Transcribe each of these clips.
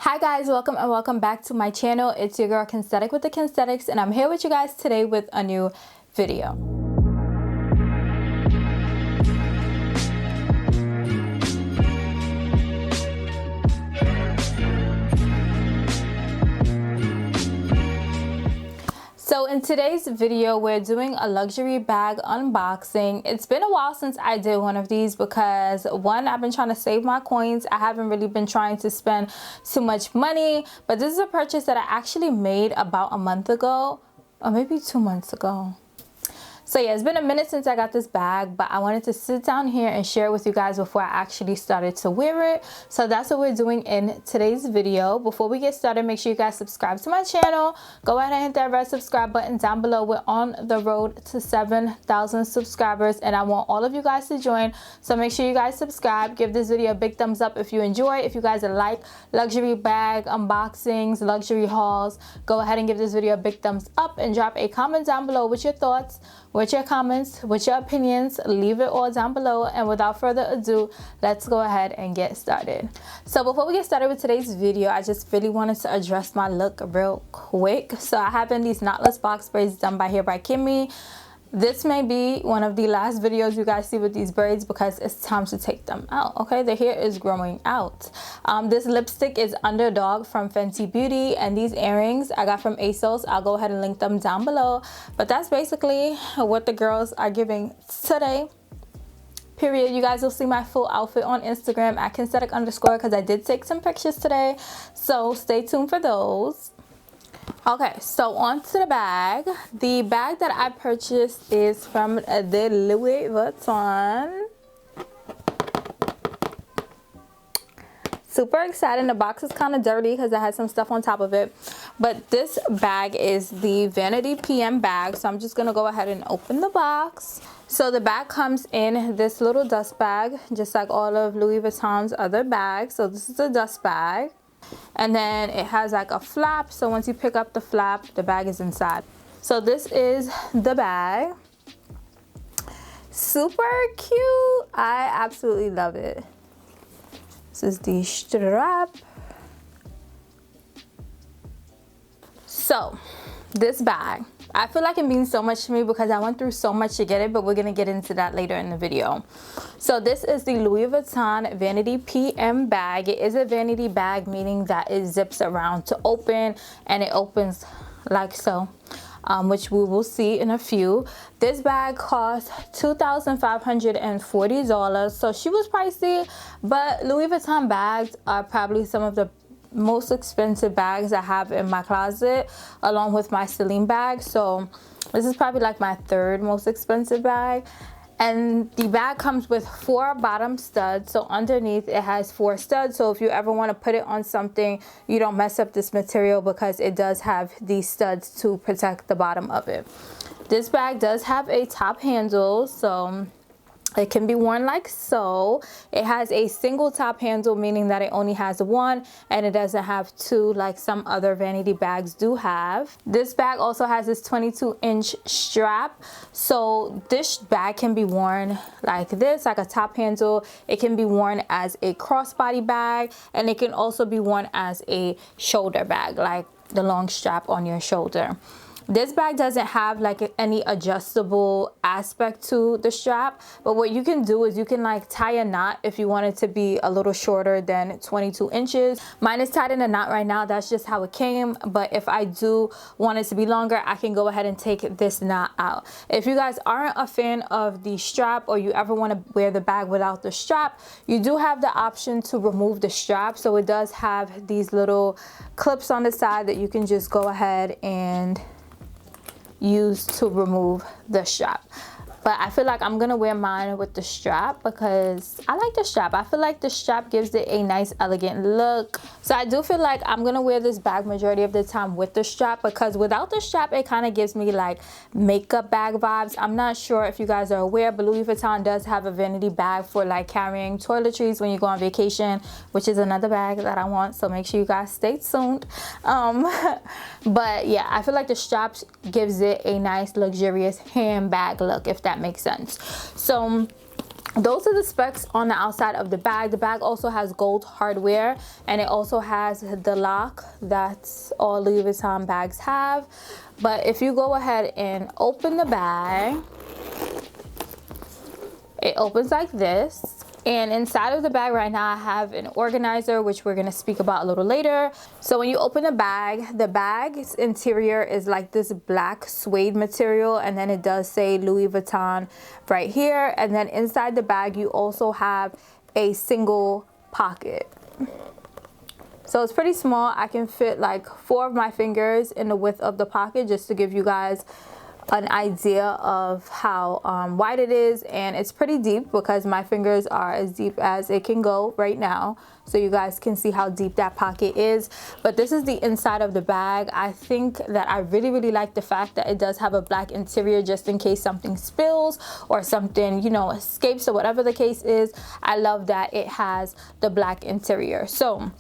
Hi guys, welcome back to my channel. It's your girl Kensthetic with the Kensthetics, and I'm here with you guys today with a new video. So in today's video, we're doing a luxury bag unboxing. It's been a while since I did one of these because one, I've been trying to save my coins. I haven't really been trying to spend too much money, but this is a purchase that I actually made about a month ago, or maybe 2 months ago. So yeah, it's been a minute since I got this bag, but I wanted to sit down here and share it with you guys before I actually started to wear it. So that's what we're doing in today's video. Before we get started, make sure you guys subscribe to my channel. Go ahead and hit that red subscribe button down below. We're on the road to 7,000 subscribers, and I want all of you guys to join. So make sure you guys subscribe. Give this video a big thumbs up if you enjoy. If you guys like luxury bag unboxings, luxury hauls, go ahead and give this video a big thumbs up and drop a comment down below with your thoughts, with your comments, with your opinions. Leave it all down below, and without further ado, let's go ahead and get started. So before we get started with today's video, I just really wanted to address my look real quick. So I have in these knotless box braids done by Kimmy. This may be one of the last videos you guys see with these braids because it's time to take them out. Okay, the hair is growing out. This lipstick is Underdog from Fenty Beauty, and these earrings I got from ASOS. I'll go ahead and link them down below. But that's basically what the girls are giving today. Period. You guys will see my full outfit on Instagram at Kensthetic _ because I did take some pictures today. So stay tuned for those. Okay, so on to the bag. The bag that I purchased is from the Louis Vuitton. Super excited. The box is kind of dirty because I had some stuff on top of it. But this bag is the Vanity PM bag. So I'm just going to go ahead and open the box. So the bag comes in this little dust bag, just like all of Louis Vuitton's other bags. So this is a dust bag. And then it has like a flap, so once you pick up the flap, the bag is inside. So this is the bag. Super cute. I absolutely love it. This is the strap. So this bag, I feel like it means so much to me because I went through so much to get it, but we're going to get into that later in the video. So this is the Louis Vuitton Vanity PM bag. It is a vanity bag, meaning that it zips around to open, and it opens like so, which we will see in a few. This bag cost $2,540, so she was pricey, but Louis Vuitton bags are probably some of the most expensive bags I have in my closet, along with my Celine bag. So this is probably like my third most expensive bag. And the bag comes with 4 bottom studs. So underneath it has 4 studs, so if you ever want to put it on something, you don't mess up this material because it does have these studs to protect the bottom of it. This bag does have a top handle, so it can be worn like so. It has a single top handle, meaning that it only has one, and it doesn't have 2 like some other vanity bags do have. This bag also has this 22-inch strap. So this bag can be worn like this, like a top handle. It can be worn as a crossbody bag, and it can also be worn as a shoulder bag, like the long strap on your shoulder. This bag doesn't have like any adjustable aspect to the strap, but what you can do is you can like tie a knot if you want it to be a little shorter than 22 inches. Mine is tied in a knot right now. That's just how it came. But if I do want it to be longer, I can go ahead and take this knot out. If you guys aren't a fan of the strap, or you ever want to wear the bag without the strap, you do have the option to remove the strap. So it does have these little clips on the side that you can just go ahead and use to remove the strap. But I feel like I'm gonna wear mine with the strap because I like the strap. I feel like the strap gives it a nice elegant look. So I do feel like I'm gonna wear this bag majority of the time with the strap, because without the strap it kind of gives me like makeup bag vibes. I'm not sure if you guys are aware, but Louis Vuitton does have a vanity bag for like carrying toiletries when you go on vacation, which is another bag that I want, so make sure you guys stay tuned. But yeah, I feel like the strap gives it a nice luxurious handbag look, if that makes sense. So those are the specs on the outside of the bag. The bag also has gold hardware, and it also has the lock that's all Louis Vuitton bags have. But if you go ahead and open the bag, it opens like this. And inside of the bag right now, I have an organizer, which we're gonna speak about a little later. So when you open the bag's interior is like this black suede material, and then it does say Louis Vuitton right here. And then inside the bag, you also have a single pocket. So it's pretty small. I can fit like 4 of my fingers in the width of the pocket, just to give you guys an idea of how wide it is. And it's pretty deep because my fingers are as deep as it can go right now, so you guys can see how deep that pocket is. But this is the inside of the bag. I think that I really like the fact that it does have a black interior, just in case something spills or something, you know, escapes or whatever the case is. I love that it has the black interior. So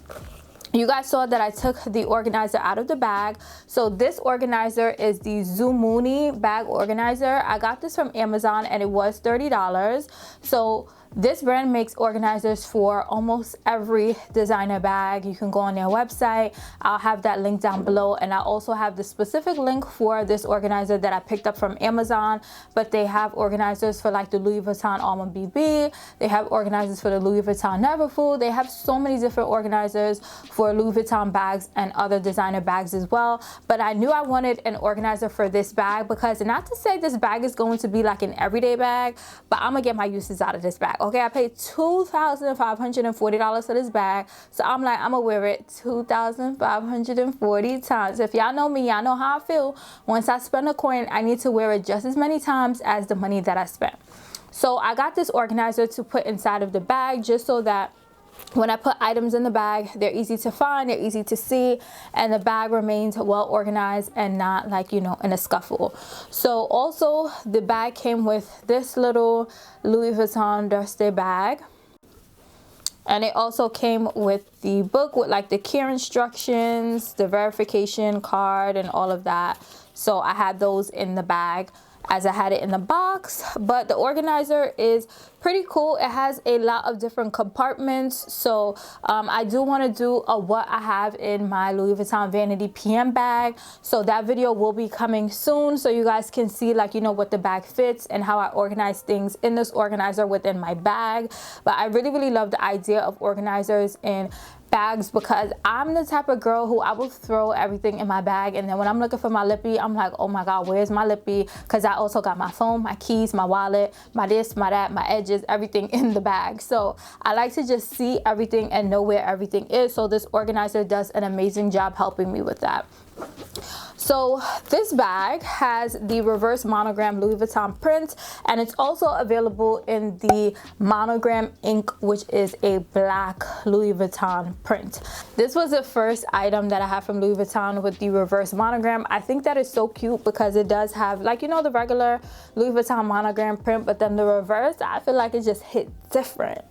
you guys saw that I took the organizer out of the bag. So this organizer is the Zumuni bag organizer. I got this from Amazon and it was $30. So this brand makes organizers for almost every designer bag. You can go on their website. I'll have that link down below, and I also have the specific link for this organizer that I picked up from Amazon. But they have organizers for like the Louis Vuitton Alma BB. They have organizers for the Louis Vuitton Neverfull. They have so many different organizers for Louis Vuitton bags and other designer bags as well. But I knew I wanted an organizer for this bag because, not to say this bag is going to be like an everyday bag, but I'm gonna get my uses out of this bag. Okay, I paid $2,540 for this bag, so I'm like, I'm gonna wear it 2,540 times. If y'all know me, y'all know how I feel. Once I spend a coin, I need to wear it just as many times as the money that I spent. So I got this organizer to put inside of the bag, just so that when I put items in the bag, they're easy to find, they're easy to see, and the bag remains well organized and not like, you know, in a scuffle. So also the bag came with this little Louis Vuitton Dusty bag. And it also came with the book with like the care instructions, the verification card, and all of that. So I had those in the bag as I had it in the box. But the organizer is pretty cool. It has a lot of different compartments. So I do want to do a what I have in my Louis Vuitton Vanity PM bag. So that video will be coming soon, so you guys can see, like, you know, what the bag fits and how I organize things in this organizer within my bag. But I really love the idea of organizers in bags, because I'm the type of girl who I will throw everything in my bag, and then when I'm looking for my lippy, I'm like, oh my god, where's my lippy? Because I also got my phone, my keys, my wallet, my this, my that, my edges, everything in the bag. So I like to just see everything and know where everything is. So this organizer does an amazing job helping me with that. So this bag has the reverse monogram Louis Vuitton print, and it's also available in the monogram ink, which is a black Louis Vuitton print. This was the first item that I have from Louis Vuitton with the reverse monogram. I think that is so cute because it does have, like, you know, the regular Louis Vuitton monogram print, but then the reverse, I feel like it just hit different.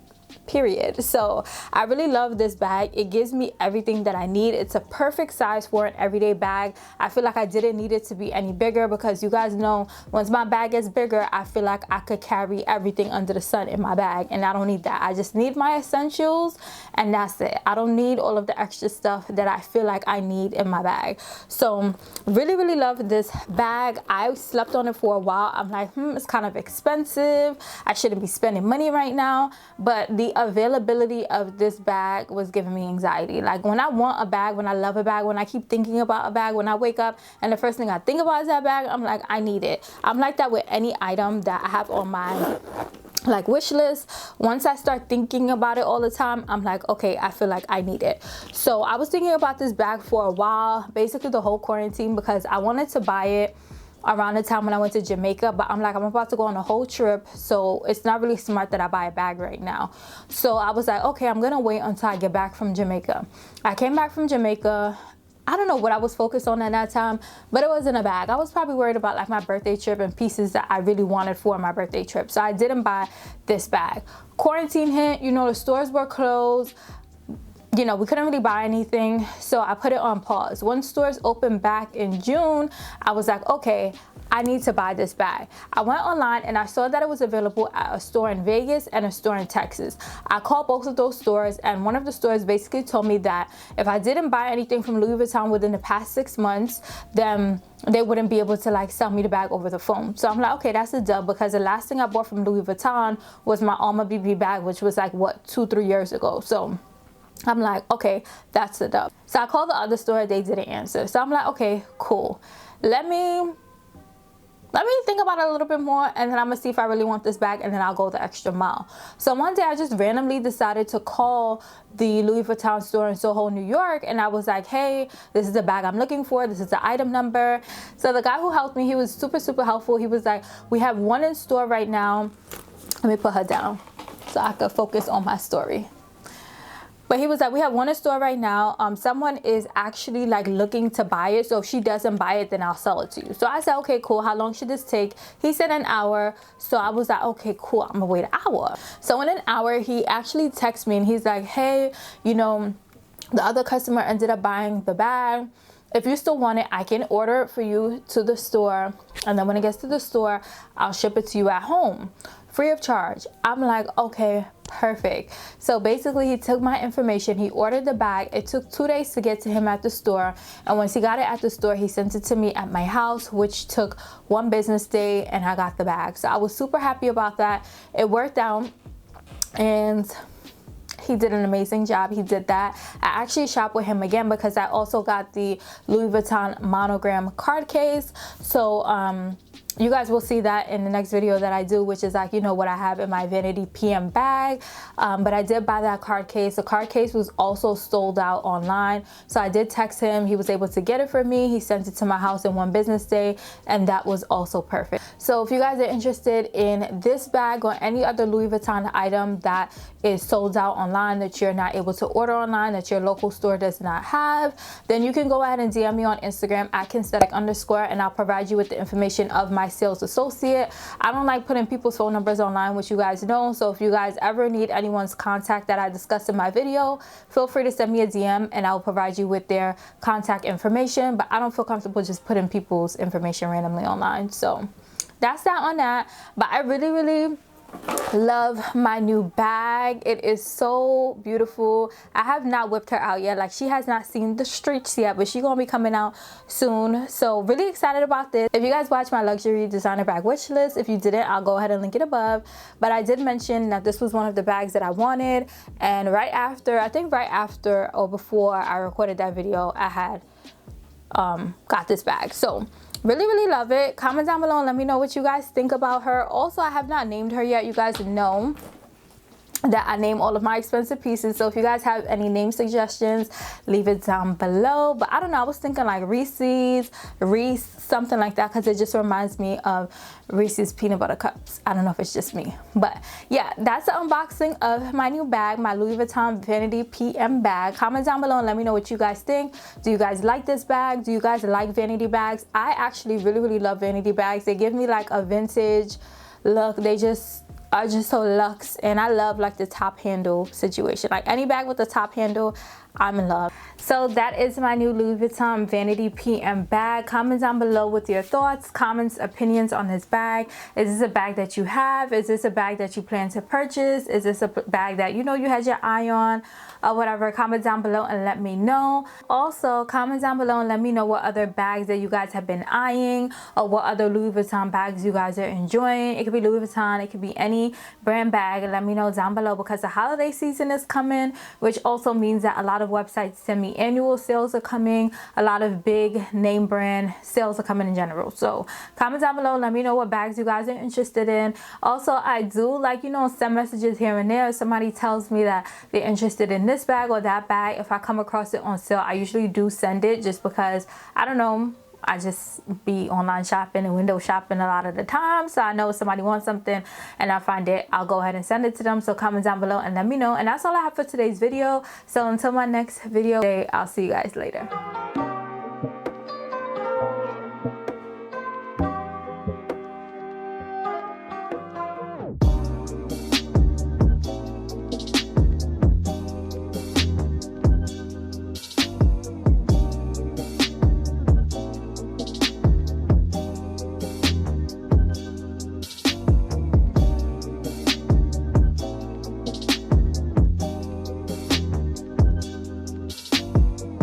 Period. So I really love this bag. It gives me everything that I need. It's a perfect size for an everyday bag. I feel like I didn't need it to be any bigger, because you guys know once my bag gets bigger, I feel like I could carry everything under the sun in my bag, and I don't need that. I just need my essentials, and that's it. I don't need all of the extra stuff that I feel like I need in my bag. So really love this bag. I slept on it for a while. I'm like, it's kind of expensive. I shouldn't be spending money right now. But the availability of this bag was giving me anxiety. Like, when I want a bag, when I love a bag, when I keep thinking about a bag, when I wake up and the first thing I think about is that bag, I'm like, I need it. I'm like that with any item that I have on my like wish list. Once I start thinking about it all the time, I'm like, okay, I feel like I need it. So I was thinking about this bag for a while, basically the whole quarantine, because I wanted to buy it around the time when I went to Jamaica, but I'm like, I'm about to go on a whole trip, so it's not really smart that I buy a bag right now. So I was like, okay, I'm gonna wait until I get back from Jamaica. I came back from Jamaica. I don't know what I was focused on at that time, but it wasn't a bag. I was probably worried about like my birthday trip and pieces that I really wanted for my birthday trip. So I didn't buy this bag. Quarantine hit, you know, the stores were closed. You know, we couldn't really buy anything, so I put it on pause. When stores opened back in June, I was like, okay, I need to buy this bag. I went online and I saw that it was available at a store in Vegas and a store in Texas. I called both of those stores, and one of the stores basically told me that if I didn't buy anything from Louis Vuitton within the past 6 months, then they wouldn't be able to like sell me the bag over the phone. So I'm like, okay, that's a dub, because the last thing I bought from Louis Vuitton was my Alma BB bag, which was like what, 2-3 years ago. So I'm like, okay, that's a dub. So I called the other store, they didn't answer. So I'm like, okay, cool. Let me think about it a little bit more, and then I'm gonna see if I really want this bag, and then I'll go the extra mile. So one day I just randomly decided to call the Louis Vuitton store in Soho, New York, and I was like, hey, this is the bag I'm looking for, this is the item number. So the guy who helped me, he was super helpful. He was like, we have one in store right now. Let me put her down so I could focus on my story. But he was like, we have one in store right now. Someone is actually like looking to buy it. So if she doesn't buy it, then I'll sell it to you. So I said, okay, cool. How long should this take? He said an hour. So I was like, okay, cool. I'm gonna wait an hour. So in an hour, he actually texted me and he's like, hey, you know, the other customer ended up buying the bag. If you still want it, I can order it for you to the store. And then when it gets to the store, I'll ship it to you at home, free of charge. I'm like, okay, perfect. So basically he took my information, he ordered the bag. It took 2 days to get to him at the store. And once he got it at the store, he sent it to me at my house, which took 1 business day, and I got the bag. So I was super happy about that. It worked out, and he did an amazing job. He did that. I actually shopped with him again because I also got the Louis Vuitton monogram card case. So you guys will see that in the next video that I do, which is like, you know, what I have in my Vanity PM bag. But I did buy that card case. The card case was also sold out online. So I did text him. He was able to get it for me. He sent it to my house in 1 business day, and that was also perfect. So if you guys are interested in this bag or any other Louis Vuitton item that is sold out online, that you're not able to order online, that your local store does not have, then you can go ahead and DM me on Instagram at Kensthetic_, and I'll provide you with the information of my sales associate. I don't like putting people's phone numbers online, which you guys know. So if you guys ever need anyone's contact that I discussed in my video, feel free to send me a DM and I'll provide you with their contact information. But I don't feel comfortable just putting people's information randomly online. So that's that on that. But I really love my new bag. It is so beautiful. I have not whipped her out yet. Like, she has not seen the streets yet, but she's gonna be coming out soon. So really excited about this. If you guys watch my luxury designer bag wish list, if you didn't, I'll go ahead and link it above. But I did mention that this was one of the bags that I wanted, and right after, I think right after or before I recorded that video, I had got this bag. So really love it. Comment down below and let me know what you guys think about her. Also, I have not named her yet. You guys know that I name all of my expensive pieces. So if you guys have any name suggestions, leave it down below. But I don't know, I was thinking like Reese's, Reese, something like that, because it just reminds me of Reese's peanut butter cups. I don't know if it's just me, but yeah, that's the unboxing of my new bag, my Louis Vuitton Vanity PM bag. Comment down below and let me know what you guys think. Do you guys like this bag? Do you guys like vanity bags? I actually really love vanity bags. They give me like a vintage look. They are just so luxe, and I love like the top handle situation. Like any bag with the top handle, I'm in love. So that is my new Louis Vuitton Vanity PM bag. Comment down below with your thoughts, comments, opinions on this bag. Is this a bag that you have? Is this a bag that you plan to purchase? Is this a bag that you know you had your eye on or whatever? Comment down below and let me know. Also, comment down below and let me know what other bags that you guys have been eyeing, or what other Louis Vuitton bags you guys are enjoying. It could be Louis Vuitton, it could be any brand bag. Let me know down below, because the holiday season is coming, which also means that a lot of websites semi-annual sales are coming. A lot of big name brand sales are coming in general. So comment down below, let me know what bags you guys are interested in. Also, I do like, you know, send messages here and there. If somebody tells me that they're interested in this bag or that bag, if I come across it on sale, I usually do send it, just because I don't know, I just be online shopping and window shopping a lot of the time. So I know if somebody wants something and I find it, I'll go ahead and send it to them. So comment down below and let me know. And that's all I have for today's video. So until my next video, I'll see you guys later.